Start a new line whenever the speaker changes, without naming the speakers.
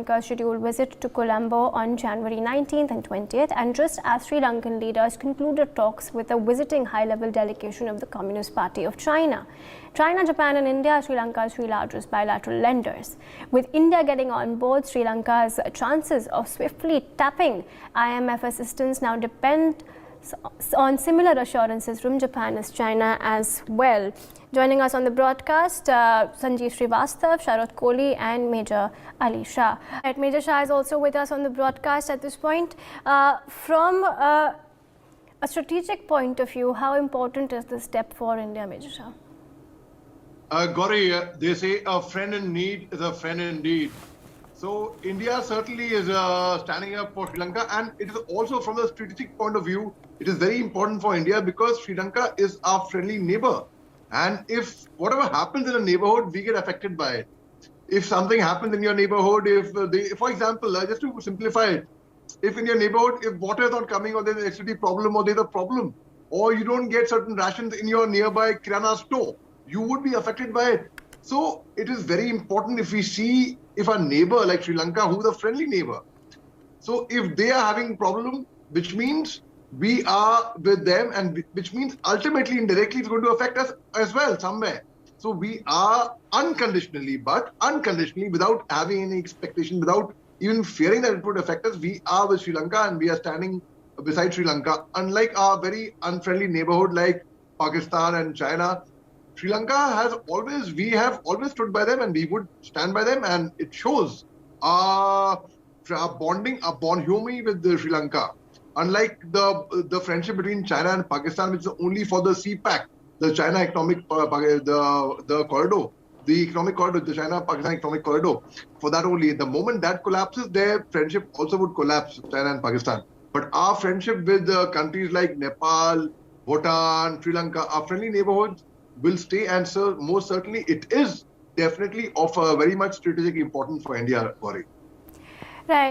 Lanka's scheduled visit to Colombo on January 19th and 20th, and just as Sri Lankan leaders concluded talks with a visiting high-level delegation of the Communist Party of China. China, Japan and India are Sri Lanka's three largest bilateral lenders. With India getting on board, Sri Lanka's chances of swiftly tapping IMF assistance now depend on similar assurances from Japan as China as well. Joining us on the broadcast, Sanjeev Srivastav, Sharad Kohli and Major Ali Shah. Major Shah is also with us on the broadcast at this point. From a strategic point of view, how important is this step for India, Major Shah?
Gauri, they say a friend in need is a friend indeed. So India certainly is standing up for Sri Lanka, and it is also from the strategic point of view, it is very important for India because Sri Lanka is our friendly neighbor. And if whatever happens in a neighborhood, we get affected by it. If something happens in your neighborhood, for example, just to simplify it, if in your neighborhood, if water is not coming or there's an electricity problem or there's a problem, or you don't get certain rations in your nearby kirana store, you would be affected by it. So it is very important if we see if a neighbor like Sri Lanka, who is a friendly neighbor, so if they are having problem, which means we are with them, and which means ultimately indirectly it's going to affect us as well somewhere. So we are unconditionally without having any expectation, without even fearing that it would affect us, we are with Sri Lanka and we are standing beside Sri Lanka. Unlike our very unfriendly neighborhood like Pakistan and China, Sri Lanka we have always stood by them and we would stand by them, and it shows our bonding, our bonhomie with Sri Lanka. Unlike the friendship between China and Pakistan, which is only for the CPAC, the China economic the corridor, the economic corridor, the China-Pakistan economic corridor, for that only. The moment that collapses, their friendship also would collapse, China and Pakistan. But our friendship with countries like Nepal, Bhutan, Sri Lanka, our friendly neighborhoods will stay, and so most certainly it is definitely of very much strategic importance for India, Gauri.
Right.